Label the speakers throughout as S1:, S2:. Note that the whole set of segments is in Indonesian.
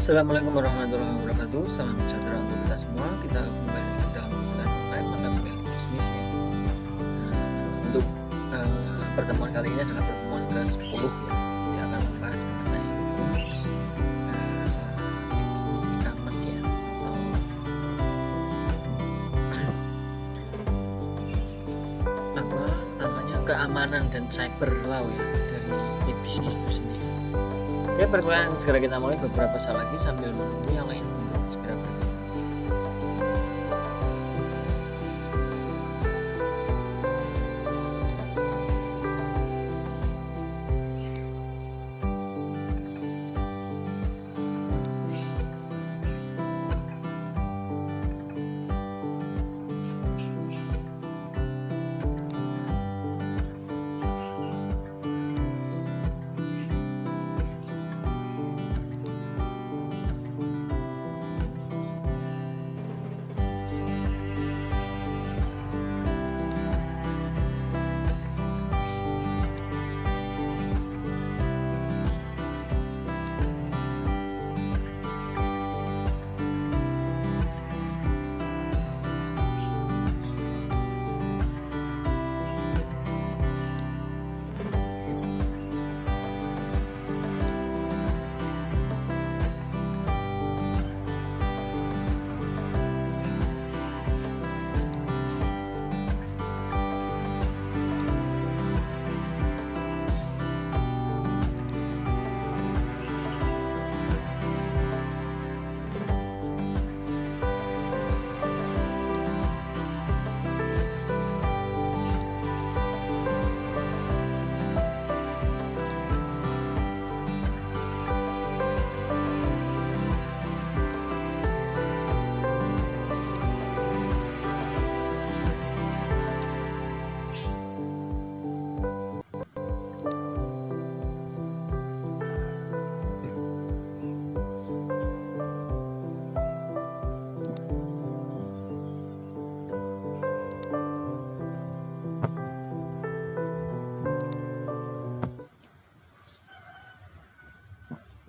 S1: Assalamualaikum warahmatullahi wabarakatuh. Salam sejahtera untuk kita semua. Kita kembali dalam menggunakan mata kuliah bisnis ya. Untuk pertemuan kali ini adalah pertemuan ke-10 ya. Kita akan membahas mengenai bisnis e-commerce ya, atau apa namanya, keamanan dan cyber law ya dari e-bisnis itu sendiri. Oke, perkuliahan segera kita mulai. Beberapa saat lagi sambil menunggu yang lain untuk segera bergabung.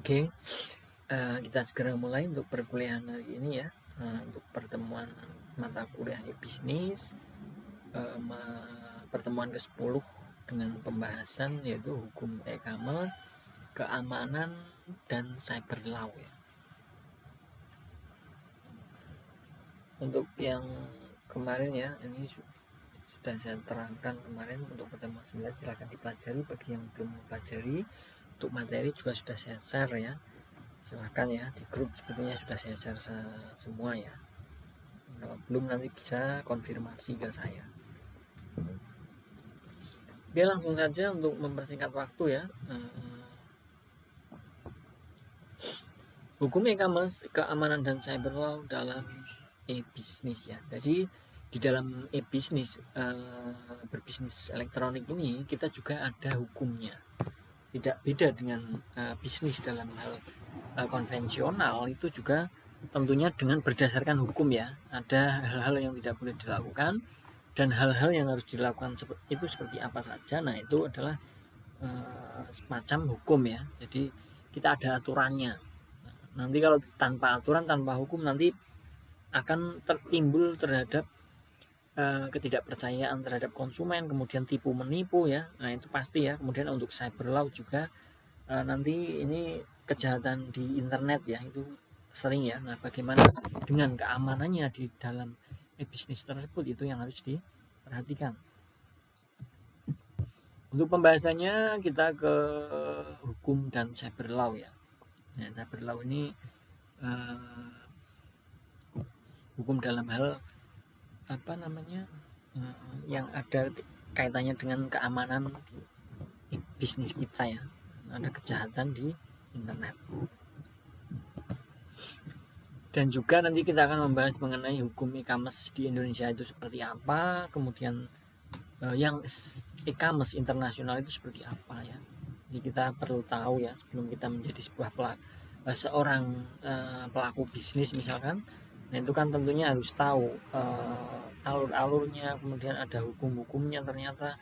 S1: Oke, kita segera mulai untuk perkuliahan hari ini ya. Untuk pertemuan mata kuliah e-bisnis, pertemuan ke-10 dengan pembahasan yaitu hukum e-commerce, keamanan, dan cyber law ya. Untuk yang kemarin ya, ini sudah saya terangkan kemarin untuk pertemuan 9, silahkan dipelajari. Bagi yang belum mempelajari, untuk materi juga sudah saya share ya, silahkan ya, di grup sepertinya sudah saya share semua ya. Kalau belum nanti bisa konfirmasi ke saya. Oke, langsung saja untuk mempersingkat waktu ya. Hukum e-commerce, keamanan dan cyber law dalam e-bisnis ya. Jadi di dalam e-bisnis, berbisnis elektronik ini kita juga ada hukumnya. Tidak beda dengan bisnis dalam hal konvensional, itu juga tentunya dengan berdasarkan hukum ya. Ada hal-hal yang tidak boleh dilakukan dan hal-hal yang harus dilakukan itu seperti apa saja. Nah, itu adalah semacam hukum ya. Jadi kita ada aturannya. Nanti kalau tanpa aturan, tanpa hukum, nanti akan tertimbul terhadap ketidakpercayaan terhadap konsumen, kemudian tipu menipu ya. Nah, itu pasti ya. Kemudian untuk cyber law juga nanti ini kejahatan di internet ya, itu sering ya. Nah, bagaimana dengan keamanannya di dalam bisnis tersebut, itu yang harus diperhatikan. Untuk pembahasannya kita ke hukum dan cyber law ya. Nah, cyber law ini hukum dalam hal apa namanya, yang ada kaitannya dengan keamanan bisnis kita ya. Ada kejahatan di internet. Dan juga nanti kita akan membahas mengenai hukum e-commerce di Indonesia itu seperti apa, kemudian yang e-commerce internasional itu seperti apa ya. Jadi kita perlu tahu ya, sebelum kita menjadi seorang pelaku bisnis misalkan. Nah, itu kan tentunya harus tahu alur-alurnya, kemudian ada hukum-hukumnya ternyata.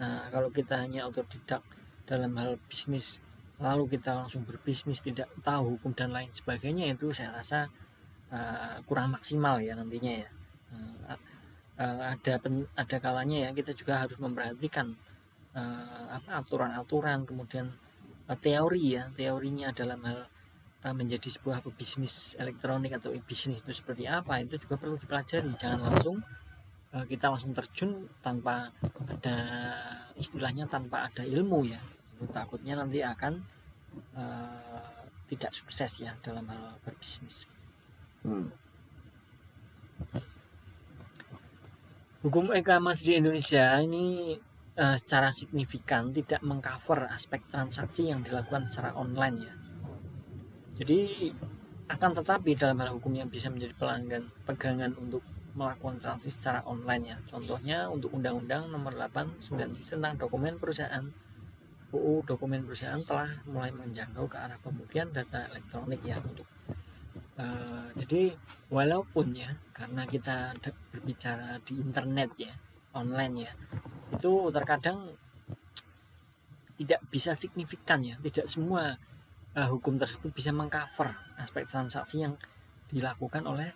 S1: Nah, kalau kita hanya otodidak dalam hal bisnis lalu kita langsung berbisnis tidak tahu hukum dan lain sebagainya, itu saya rasa kurang maksimal ya nantinya ya. Ada kalanya ya kita juga harus memperhatikan aturan-aturan, kemudian teorinya dalam hal menjadi sebuah pebisnis elektronik atau bisnis itu seperti apa, itu juga perlu dipelajari. Jangan langsung kita langsung terjun tanpa ada istilahnya, tanpa ada ilmu ya. Itu takutnya nanti akan tidak sukses ya dalam hal berbisnis. Hukum e-commerce di Indonesia ini secara signifikan tidak mengcover aspek transaksi yang dilakukan secara online ya. Jadi akan tetapi dalam hal hukum yang bisa menjadi pegangan untuk melakukan transaksi secara online ya. Contohnya untuk Undang-Undang Nomor 8 tentang dokumen perusahaan, UU dokumen perusahaan telah mulai menjangkau ke arah pembuktian data elektronik ya. Untuk jadi walaupun ya, karena kita berbicara di internet ya, online ya, itu terkadang tidak bisa signifikan ya, tidak semua hukum tersebut bisa mengcover aspek transaksi yang dilakukan oleh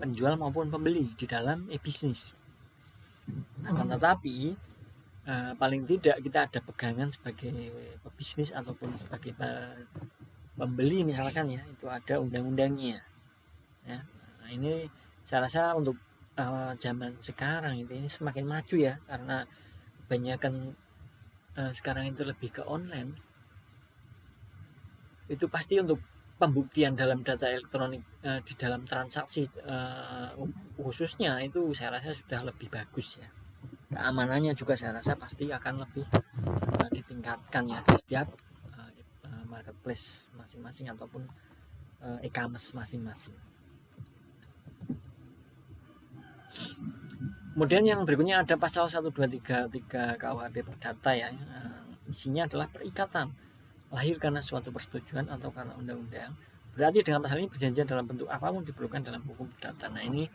S1: penjual maupun pembeli di dalam e-bisnis. Akan tetapi paling tidak kita ada pegangan sebagai pebisnis ataupun sebagai pembeli misalkan ya, itu ada undang-undangnya ya. Nah, ini saya rasa untuk zaman sekarang ini semakin maju ya, karena kebanyakan sekarang itu lebih ke online. Itu pasti untuk pembuktian dalam data elektronik di dalam transaksi khususnya itu saya rasa sudah lebih bagus ya. Keamanannya juga saya rasa pasti akan lebih ditingkatkan ya di setiap marketplace masing-masing ataupun e-commerce masing-masing. Kemudian yang berikutnya ada pasal 1233 KUHP Perdata ya. Isinya adalah perikatan lahir karena suatu persetujuan atau karena undang-undang. Berarti dengan pasal ini perjanjian dalam bentuk apapun diperlukan dalam hukum perdata. Nah ini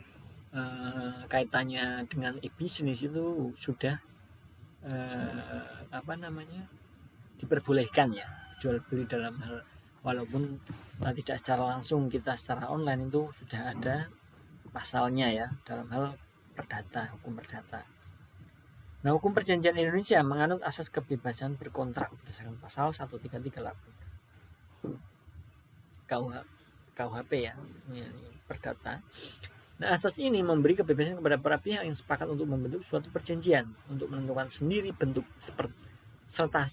S1: kaitannya dengan e-bisnis itu sudah diperbolehkan ya, jual beli dalam hal walaupun tidak secara langsung kita secara online, itu sudah ada pasalnya ya dalam hal perdata, hukum perdata. Nah, hukum perjanjian Indonesia menganut asas kebebasan berkontrak berdasarkan pasal 1338 KUHP ya, perdata. Nah, asas ini memberi kebebasan kepada para pihak yang sepakat untuk membentuk suatu perjanjian untuk menentukan sendiri bentuk serta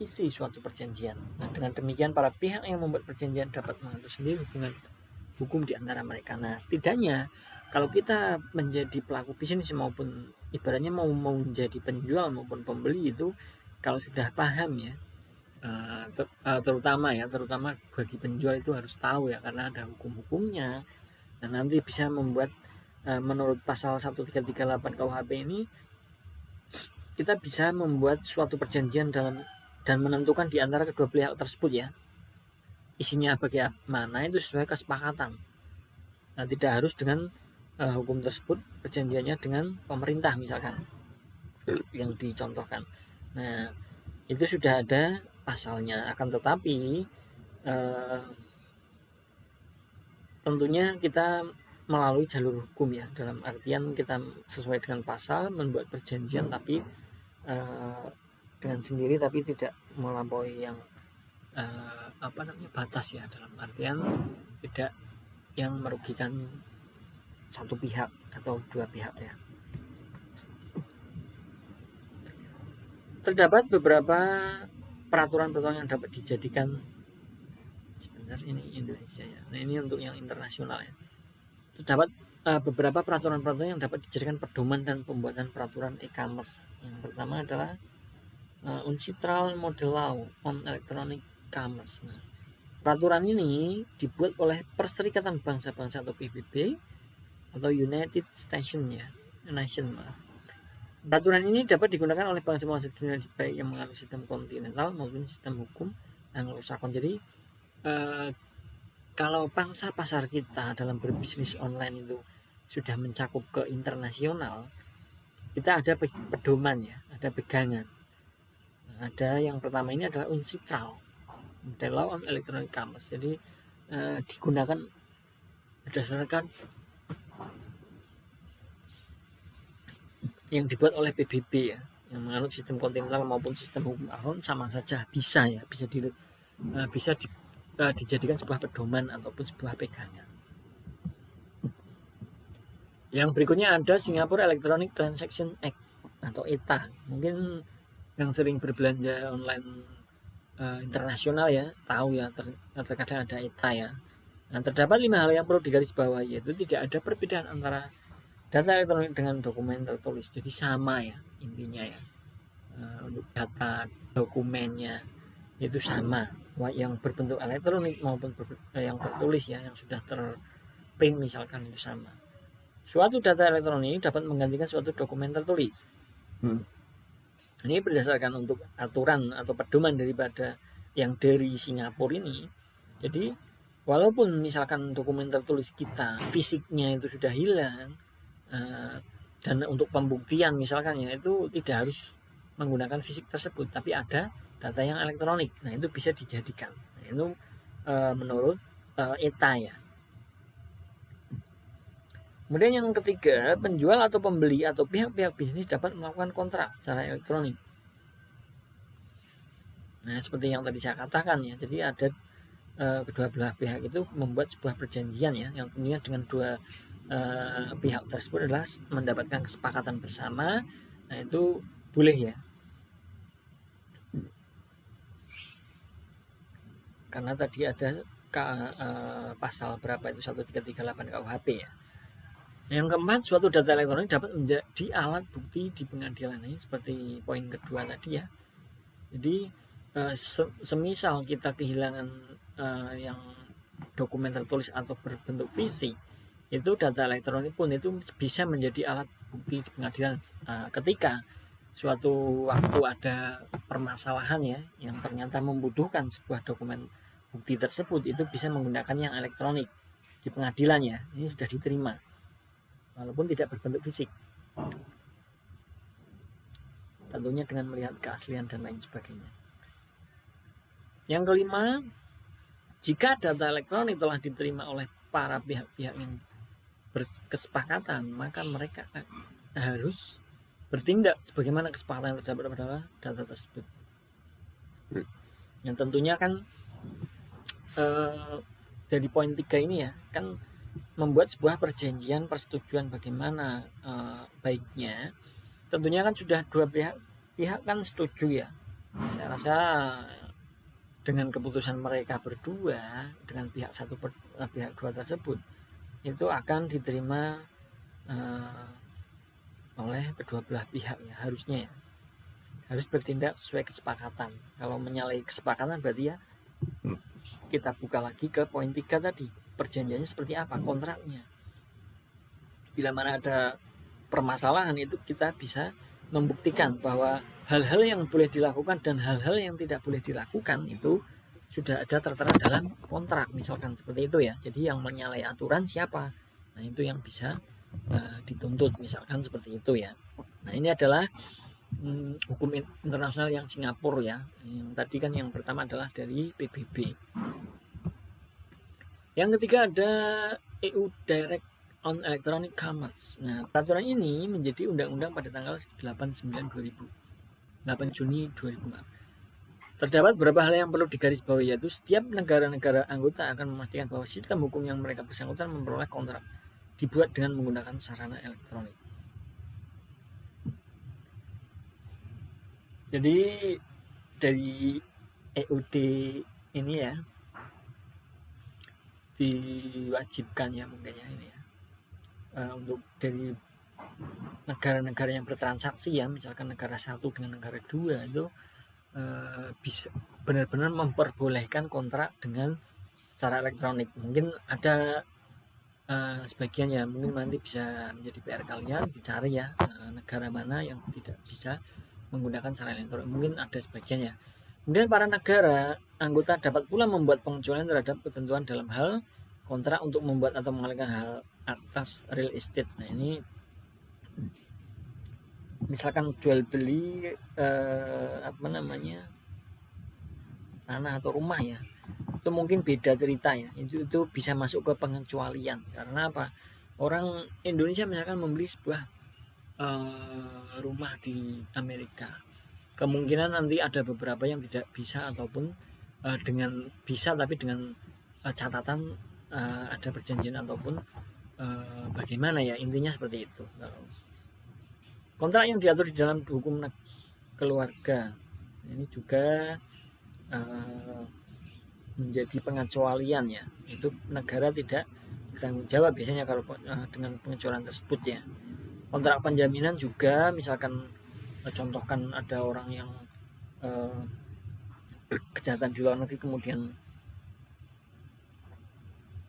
S1: isi suatu perjanjian. Nah, dengan demikian para pihak yang membuat perjanjian dapat mengatur sendiri hubungan hukum di antara mereka. Nah, setidaknya kalau kita menjadi pelaku bisnis maupun ibaratnya mau menjadi penjual maupun pembeli, itu kalau sudah paham ya, terutama bagi penjual itu harus tahu ya, karena ada hukum-hukumnya. Dan nanti bisa membuat menurut pasal 1338 KUHP ini kita bisa membuat suatu perjanjian dan menentukan di antara kedua pihak tersebut ya, isinya bagaimana itu sesuai kesepakatan. Nah, tidak harus dengan hukum tersebut perjanjiannya dengan pemerintah misalkan yang dicontohkan. Nah, itu sudah ada pasalnya. Akan tetapi tentunya kita melalui jalur hukum ya, dalam artian kita sesuai dengan pasal membuat perjanjian, tapi dengan sendiri, tapi tidak melampaui yang batas ya, dalam artian tidak yang merugikan satu pihak atau dua pihak ya. Terdapat beberapa peraturan-peraturan yang dapat dijadikan, sebentar ini Indonesia ya. Nah, ini untuk yang internasional ya. Terdapat beberapa peraturan-peraturan yang dapat dijadikan pedoman dan pembuatan peraturan e-commerce. Yang pertama adalah UNCITRAL Model Law on Electronic Commerce. Nah, peraturan ini dibuat oleh Perserikatan Bangsa-Bangsa atau PBB atau United Nations ya, Peraturan ini dapat digunakan oleh bangsa-bangsa dunia baik yang menganut sistem kontinental maupun sistem hukum Anglo-Saxon. Jadi kalau pangsa pasar kita dalam berbisnis online itu sudah mencakup ke internasional, kita ada pedoman ya, ada pegangan. ada yang pertama ini adalah UNCITRAL, The Law on Electronic Commerce. Jadi digunakan berdasarkan yang dibuat oleh PBB ya, yang menganut sistem kontinental maupun sistem hukum ahon sama saja, bisa ya, bisa dijadikan sebuah pedoman ataupun sebuah pegangan. Yang berikutnya ada Singapore Electronic Transaction Act atau ETA. Mungkin yang sering berbelanja online internasional ya tahu ya, terkadang ada ETA ya. Nah, terdapat 5 hal yang perlu digarisbawahi, yaitu tidak ada perbedaan antara data elektronik dengan dokumen tertulis. Jadi sama ya intinya ya, untuk data dokumennya itu sama, yang berbentuk elektronik maupun yang tertulis ya, yang sudah terprint misalkan, itu sama. Suatu data elektronik dapat menggantikan suatu dokumen tertulis. Ini berdasarkan untuk aturan atau pedoman daripada yang dari Singapura ini. Jadi walaupun misalkan dokumen tertulis kita fisiknya itu sudah hilang, dan untuk pembuktian misalkan ya itu tidak harus menggunakan fisik tersebut, tapi ada data yang elektronik. Nah itu bisa dijadikan. Nah, itu menurut ETA ya. Kemudian yang ketiga, penjual atau pembeli atau pihak-pihak bisnis dapat melakukan kontrak secara elektronik. Nah seperti yang tadi saya katakan ya, jadi ada kedua belah pihak itu membuat sebuah perjanjian ya, yang tentunya dengan dua pihak tersebut adalah mendapatkan kesepakatan bersama. Nah itu boleh ya, karena tadi ada pasal berapa itu, 1338 KUHP ya. Yang keempat, suatu data elektronik dapat menjadi alat bukti di pengadilan. Ini seperti poin kedua tadi ya. Jadi semisal kita kehilangan yang dokumen tertulis atau berbentuk fisik, itu data elektronik pun itu bisa menjadi alat bukti di pengadilan ketika suatu waktu ada permasalahan ya, yang ternyata membutuhkan sebuah dokumen bukti tersebut, itu bisa menggunakan yang elektronik di pengadilan ya. Ini sudah diterima walaupun tidak berbentuk fisik, tentunya dengan melihat keaslian dan lain sebagainya. Yang kelima, jika data elektronik telah diterima oleh para pihak-pihak yang berkesepakatan, maka mereka harus bertindak sebagaimana kesepakatan yang terdapat pada data tersebut. Yang tentunya kan dari poin 3 ini ya, kan membuat sebuah perjanjian persetujuan bagaimana baiknya. Tentunya kan sudah dua pihak kan setuju ya. Saya rasa dengan keputusan mereka berdua dengan pihak dua tersebut, itu akan diterima oleh kedua belah pihak ya, harusnya ya. Harus bertindak sesuai kesepakatan. Kalau menyalahi kesepakatan berarti ya kita buka lagi ke poin 3 tadi, perjanjiannya seperti apa, kontraknya. Bila mana ada permasalahan, itu kita bisa membuktikan bahwa hal-hal yang boleh dilakukan dan hal-hal yang tidak boleh dilakukan itu sudah ada tertera dalam kontrak, misalkan seperti itu ya. Jadi yang menyalahi aturan siapa? Nah itu yang bisa dituntut, misalkan seperti itu ya. Nah ini adalah hukum internasional yang Singapura ya. Yang tadi kan yang pertama adalah dari PBB. Yang ketiga ada EU Direct on Electronic Commerce. Nah, peraturan ini menjadi undang-undang pada tanggal 8 Juni 2004. Terdapat beberapa hal yang perlu digarisbawahi, yaitu setiap negara-negara anggota akan memastikan bahwa sistem hukum yang mereka bersangkutan memperoleh kontrak dibuat dengan menggunakan sarana elektronik. Jadi dari EUD ini ya diwajibkan ya mungkin ya ini ya, untuk dari negara-negara yang bertransaksi ya, misalkan negara satu dengan negara dua itu bisa benar-benar memperbolehkan kontrak dengan secara elektronik. Mungkin ada sebagian ya, mungkin nanti bisa menjadi PR kalian dicari ya, negara mana yang tidak bisa menggunakan secara elektronik, mungkin ada sebagian ya. Kemudian para negara anggota dapat pula membuat pengecualian terhadap ketentuan dalam hal kontrak untuk membuat atau mengalihkan hal atas real estate. Nah ini misalkan jual beli tanah atau rumah ya, itu mungkin beda cerita ya, itu bisa masuk ke pengecualian. Karena apa, orang Indonesia misalkan membeli sebuah rumah di Amerika, kemungkinan nanti ada beberapa yang tidak bisa, ataupun dengan bisa tapi dengan catatan ada perjanjian ataupun bagaimana ya, intinya seperti itu. Kontrak yang diatur di dalam hukum keluarga ini juga uh, menjadi pengecualian ya, itu negara tidak bertanggung jawab biasanya kalau dengan pengecualian tersebut ya. Kontrak penjaminan juga, misalkan contohkan ada orang yang uh, kejahatan di luar negeri kemudian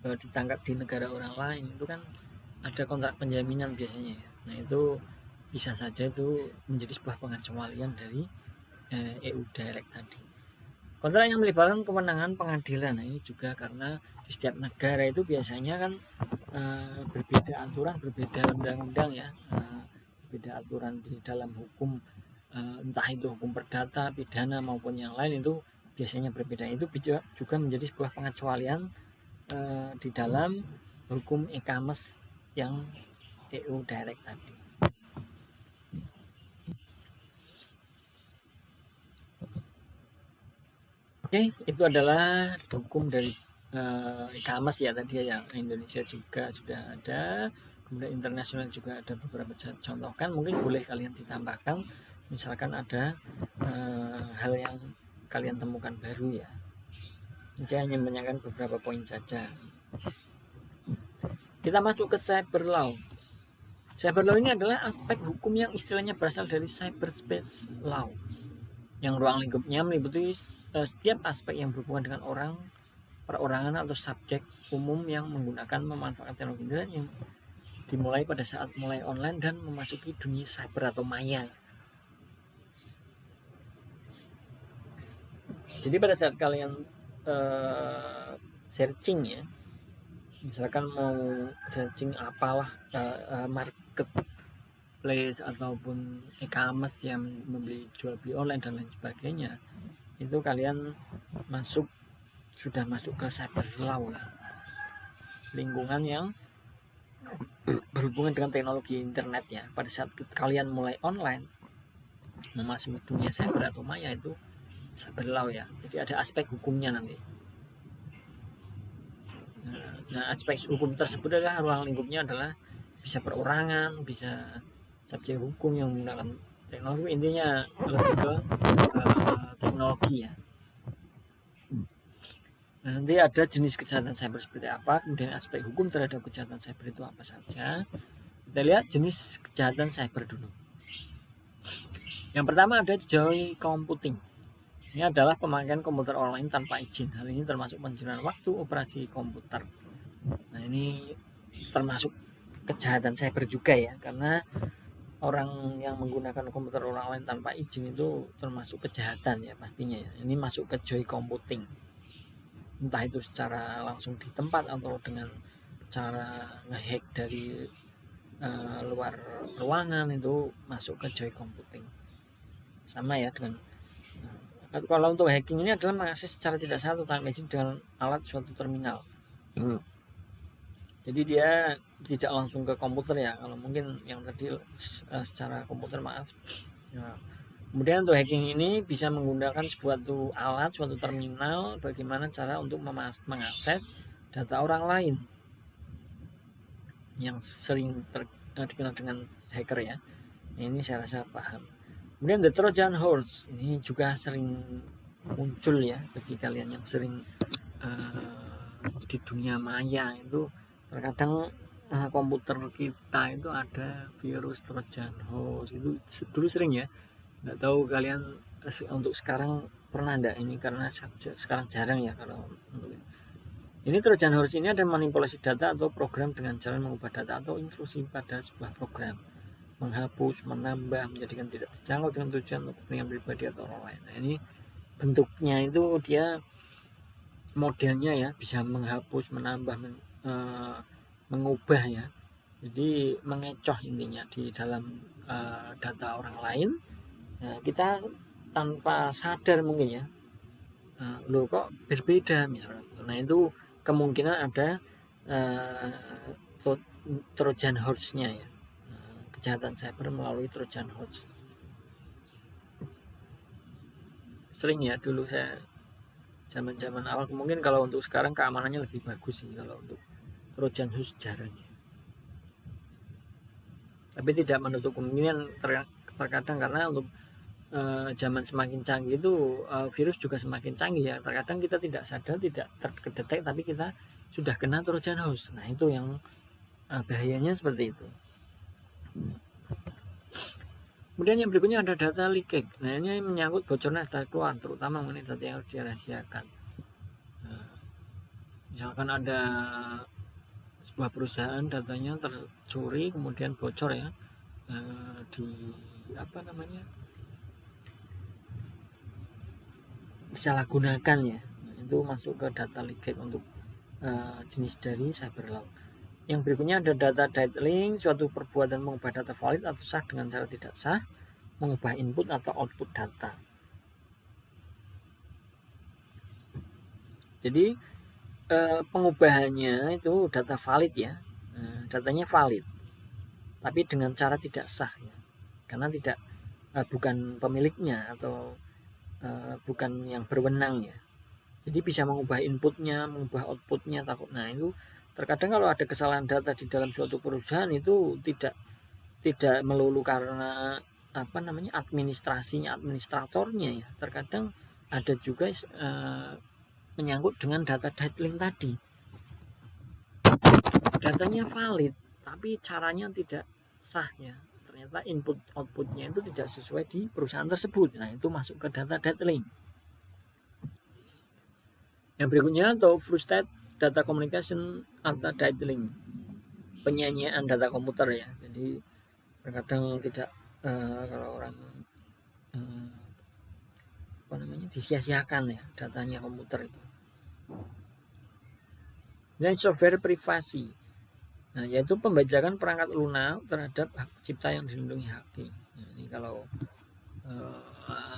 S1: ditangkap di negara orang lain, itu kan ada kontrak penjaminan biasanya ya. Nah itu bisa saja itu menjadi sebuah pengecualian dari EU Direct tadi. Kontrak yang melibatkan kewenangan pengadilan, nah ini juga karena di setiap negara itu biasanya kan berbeda aturan, berbeda undang-undang ya, berbeda aturan di dalam hukum, entah itu hukum perdata, pidana maupun yang lain, itu biasanya berbeda. Itu juga menjadi sebuah pengecualian di dalam hukum e-commerce yang EU Direct tadi. Oke, itu adalah hukum dari e-commerce ya tadi ya. Indonesia juga sudah ada, kemudian internasional juga ada beberapa contohkan. Mungkin boleh kalian ditambahkan, misalkan ada hal yang kalian temukan baru ya. Saya hanya menanyakan beberapa poin saja. Kita masuk ke cyber law. Cyber law ini adalah aspek hukum yang istilahnya berasal dari cyberspace law, yang ruang lingkupnya meliputi setiap aspek yang berhubungan dengan orang, perorangan atau subjek umum yang menggunakan memanfaatkan teknologi internet yang dimulai pada saat mulai online dan memasuki dunia cyber atau maya. Jadi pada saat kalian searching ya, misalkan mau searching apalah marketplace ataupun e-commerce yang membeli jual beli online dan lain sebagainya, itu kalian sudah masuk ke cyber law, lingkungan yang berhubungan dengan teknologi internet ya. Pada saat kalian mulai online memasuki dunia cyber atau maya, itu cyber law ya. Jadi ada aspek hukumnya nanti. Nah, aspek hukum tersebut adalah ruang lingkupnya adalah bisa perorangan, bisa subjek hukum yang menggunakan teknologi, intinya lebih ke teknologi ya. Nah, nanti ada jenis kejahatan cyber seperti apa, kemudian aspek hukum terhadap kejahatan cyber itu apa saja. Kita lihat jenis kejahatan cyber dulu. Yang pertama ada joy computing. Ini adalah pemakaian komputer online tanpa izin. Hal ini termasuk pencurian waktu operasi komputer. Nah, ini termasuk kejahatan cyber juga ya, karena orang yang menggunakan komputer orang lain tanpa izin itu termasuk kejahatan ya pastinya ya. Ini masuk ke joy computing. Entah itu secara langsung di tempat atau dengan cara ngehack dari luar ruangan, itu masuk ke joy computing. Sama ya dengan kalau untuk hacking ini adalah mengakses secara tidak sah atau tanpa izin dengan alat suatu terminal. Jadi dia tidak langsung ke komputer ya, kalau mungkin yang tadi secara komputer, maaf ya. Kemudian untuk hacking ini bisa menggunakan suatu alat, suatu terminal, bagaimana cara untuk mengakses data orang lain yang sering dikenal dengan hacker ya. Ini saya rasa paham. Kemudian the Trojan horse ini juga sering muncul ya bagi kalian yang sering di dunia maya. Itu terkadang komputer kita itu ada virus Trojan horse, itu dulu sering ya. Nggak tahu kalian untuk sekarang pernah enggak ini, karena sekarang jarang ya kalau untuk ini. Trojan horse ini ada manipulasi data atau program dengan cara mengubah data atau intrusi pada sebuah program, menghapus, menambah, menjadikan tidak terjangkau dengan tujuan untuk kepentingan pribadi atau orang lain. Nah, ini bentuknya itu dia modelnya ya, bisa menghapus, menambah, mengubah ya. Jadi mengecoh intinya di dalam data orang lain. Nah, kita tanpa sadar mungkin ya, loh kok berbeda misalnya. Nah itu kemungkinan ada Trojan horse-nya ya, kejahatan cyber melalui Trojan horse. Sering ya dulu saya zaman awal, mungkin kalau untuk sekarang keamanannya lebih bagus sih kalau untuk Trojan horse jarang ya. Tapi tidak menutup kemungkinan terkadang karena untuk zaman semakin canggih itu virus juga semakin canggih ya. Terkadang kita tidak sadar, tidak terdetek, tapi kita sudah kena Trojan horse. Nah itu yang bahayanya seperti itu. Kemudian yang berikutnya ada data leakage. Nah ini menyangkut bocornya data keluar, terutama mengenai data yang harus dirahasiakan. Misalkan ada sebuah perusahaan datanya tercuri kemudian bocor ya, disalahgunakan ya, itu masuk ke data leakage untuk jenis dari cyber law. Yang berikutnya ada data diddling, suatu perbuatan mengubah data valid atau sah dengan cara tidak sah, mengubah input atau output data. Jadi pengubahannya itu data valid ya, datanya valid, tapi dengan cara tidak sah ya, karena tidak bukan pemiliknya atau bukan yang berwenang ya. Jadi bisa mengubah inputnya, mengubah outputnya, takut. Nah itu terkadang kalau ada kesalahan data di dalam suatu perusahaan itu tidak melulu karena administratornya ya. Terkadang ada juga menyangkut dengan data diddling tadi. Datanya valid, tapi caranya tidak sah ya. Ternyata input outputnya itu tidak sesuai di perusahaan tersebut. Nah itu masuk ke data diddling. Yang berikutnya atau frustate data communication atau diddling, penyanyian data komputer ya. Jadi terkadang tidak kalau orang disia-siakan ya datanya komputer itu. Dan software privasi, nah, yaitu pembajakan perangkat lunak terhadap hak cipta yang dilindungi haki. Nah, ini kalau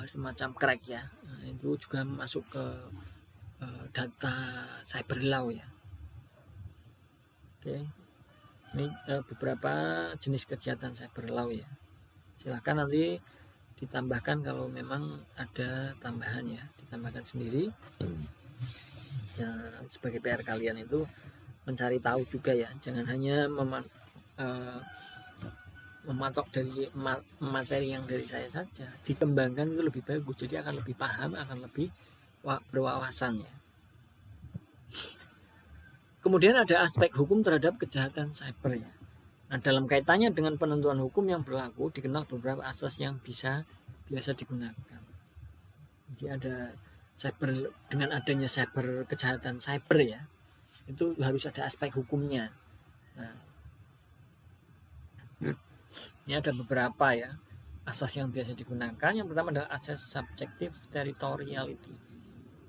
S1: semacam crack ya, nah, itu juga masuk ke data cyber law ya. Oke, ini beberapa jenis kegiatan cyber law ya. Silahkan nanti ditambahkan kalau memang ada tambahan ya, ditambahkan sendiri. Ya, sebagai PR kalian itu mencari tahu juga ya, jangan hanya mematok dari materi yang dari saya saja, dikembangkan itu lebih bagus, jadi akan lebih paham, akan lebih berwawasan ya. Kemudian ada aspek hukum terhadap kejahatan cyber ya. Nah, dalam kaitannya dengan penentuan hukum yang berlaku dikenal beberapa asas yang biasa digunakan. Jadi ada cyber, dengan adanya cyber, kejahatan cyber ya, itu harus ada aspek hukumnya. Nah, ini ada beberapa ya asas yang biasa digunakan. Yang pertama adalah asas subjective territoriality.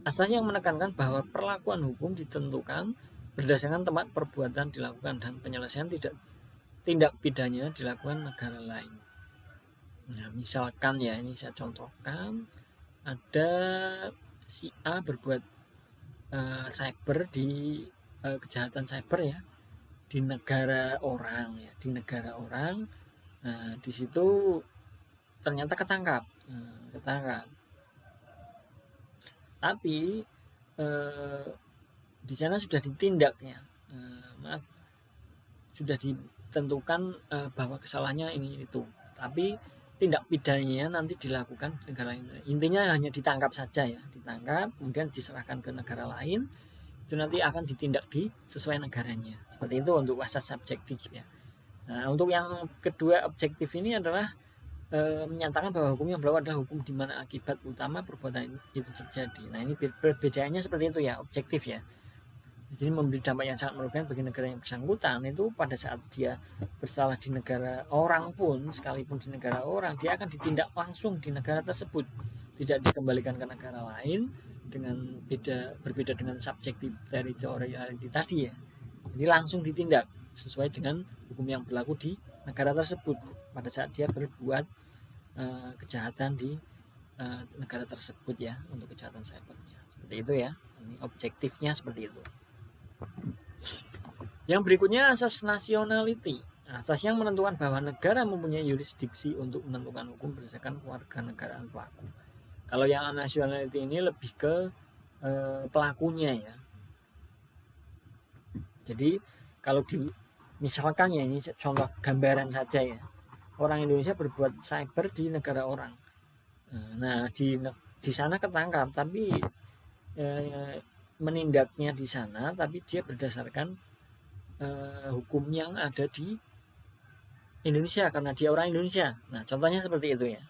S1: Asas yang menekankan bahwa perlakuan hukum ditentukan berdasarkan tempat perbuatan dilakukan dan penyelesaian tindak pidana dilakukan negara lain. Nah, misalkan ya, ini saya contohkan, ada si A berbuat cyber di kejahatan cyber ya di negara orang ya, di negara orang. Nah, di situ ternyata ketangkap. Tapi di sana sudah ditindak ya. Sudah ditentukan bahwa kesalahannya ini itu. Tapi tindak pidananya nanti dilakukan di negara lain. Intinya hanya ditangkap saja ya, ditangkap kemudian diserahkan ke negara lain. Itu nanti akan ditindak sesuai negaranya. Seperti itu untuk asas subjektif ya. Nah, untuk yang kedua objektif ini adalah menyatakan bahwa hukum yang berlaku adalah hukum di mana akibat utama perbuatan itu terjadi. Nah, ini perbedaannya seperti itu ya, objektif ya. Jadi memberi dampak yang sangat merugikan bagi negara yang bersangkutan. Itu pada saat dia bersalah di negara orang pun, sekalipun di negara orang, dia akan ditindak langsung di negara tersebut, tidak dikembalikan ke negara lain, dengan berbeda dengan subjektif territoriality tadi ya. Jadi langsung ditindak. sesuai dengan hukum yang berlaku di negara tersebut pada saat dia berbuat kejahatan di negara tersebut ya, untuk kejahatan cybernya. Seperti itu ya. Ini objektifnya seperti itu. Yang berikutnya asas nationality. Asas yang menentukan bahwa negara mempunyai yurisdiksi untuk menentukan hukum berdasarkan kewarganegaraan pelaku. Kalau yang nationality ini lebih ke pelakunya ya. Jadi kalau misalkan ya, ini contoh gambaran saja ya, orang Indonesia berbuat cyber di negara orang. Nah di sana ketangkap, tapi menindaknya di sana, tapi dia berdasarkan hukum yang ada di Indonesia karena dia orang Indonesia. Nah contohnya seperti itu ya.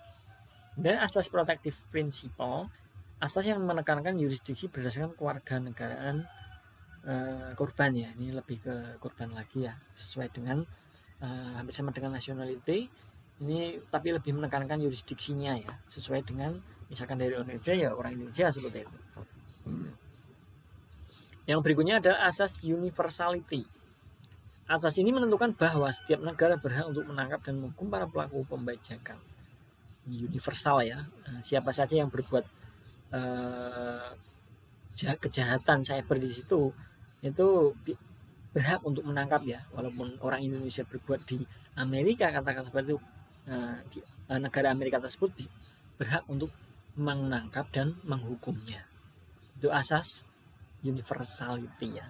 S1: Dan asas protective principle, asas yang menekankan yurisdiksi berdasarkan kewarganegaraan korban ya. Ini lebih ke korban lagi ya, sesuai dengan hampir sama dengan nationality ini, tapi lebih menekankan yurisdiksinya ya, sesuai dengan misalkan dari Indonesia ya orang Indonesia, seperti itu. Yang berikutnya adalah asas universality. Asas ini menentukan bahwa setiap negara berhak untuk menangkap dan menghukum para pelaku pembajakan. Universal ya, siapa saja yang berbuat kejahatan cyber di situ itu berhak untuk menangkap ya, walaupun orang Indonesia berbuat di Amerika, katakan seperti itu, di negara Amerika tersebut berhak untuk menangkap dan menghukumnya. Itu asas universality ya.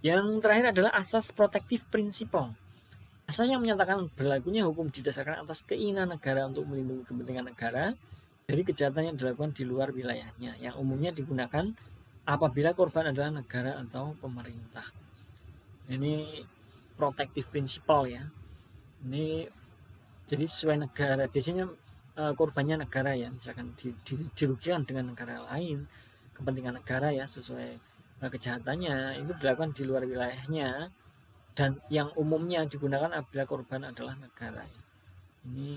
S1: Yang terakhir adalah asas protective principle. Asas yang menyatakan berlakunya hukum didasarkan atas keinginan negara untuk melindungi kepentingan negara dari kejahatan yang dilakukan di luar wilayahnya, yang umumnya digunakan apabila korban adalah negara atau pemerintah. Ini protective principle ya. Ini jadi sesuai negara, biasanya korbannya negara ya, misalkan dirugikan dengan negara lain, kepentingan negara ya, sesuai kejahatannya itu dilakukan di luar wilayahnya, dan yang umumnya digunakan apabila korban adalah negara ya. Ini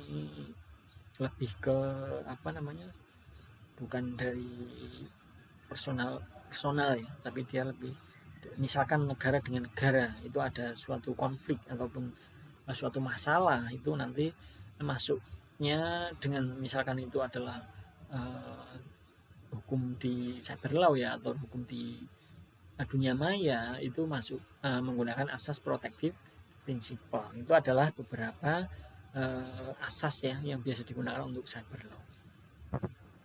S1: lebih ke apa namanya, bukan dari personal ya, tapi dia lebih misalkan negara dengan negara itu ada suatu konflik ataupun suatu masalah, itu nanti masuknya dengan misalkan itu adalah hukum di cyber law ya, atau hukum di dunia maya, itu masuk menggunakan asas protective principle. Itu adalah beberapa asas ya yang biasa digunakan untuk cyber law.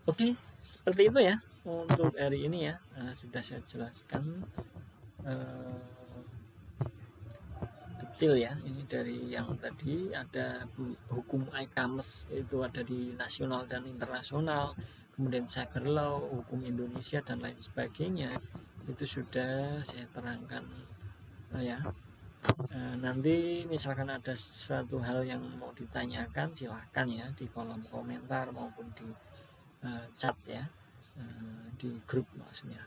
S1: Oke, seperti itu ya untuk hari ini ya. Sudah saya jelaskan detail ya. Ini dari yang tadi ada hukum e-commerce, itu ada di nasional dan internasional, kemudian cyber law, hukum Indonesia dan lain sebagainya, itu sudah saya terangkan ya. Nanti misalkan ada suatu hal yang mau ditanyakan, silahkan ya di kolom komentar maupun di chat ya, di grup maksudnya.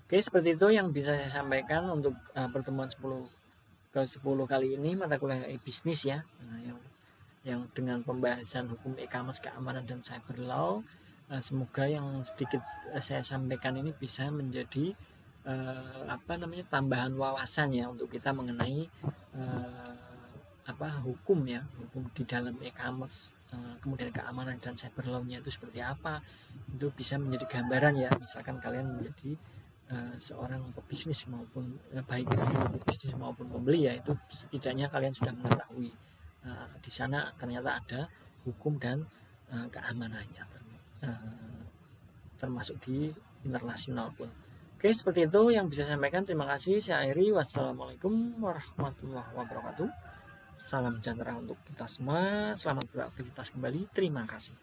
S1: Oke, seperti itu yang bisa saya sampaikan untuk pertemuan 10 kali ini, mata kuliah e-bisnis ya, yang dengan pembahasan hukum e-commerce, keamanan dan cyber law. Semoga yang sedikit saya sampaikan ini bisa menjadi tambahan wawasan ya untuk kita mengenai hukum ya, hukum di dalam e-commerce, kemudian keamanan dan cyber law-nya itu seperti apa. Itu bisa menjadi gambaran ya, misalkan kalian menjadi seorang pebisnis maupun baik pebisnis maupun pembeli ya, itu setidaknya kalian sudah mengetahui di sana ternyata ada hukum dan keamanannya, termasuk di internasional pun. Oke, seperti itu yang bisa saya sampaikan. Terima kasih. Saya akhiri. Wassalamualaikum warahmatullahi wabarakatuh. Salam sejahtera untuk kita semua. Selamat beraktivitas kembali. Terima kasih.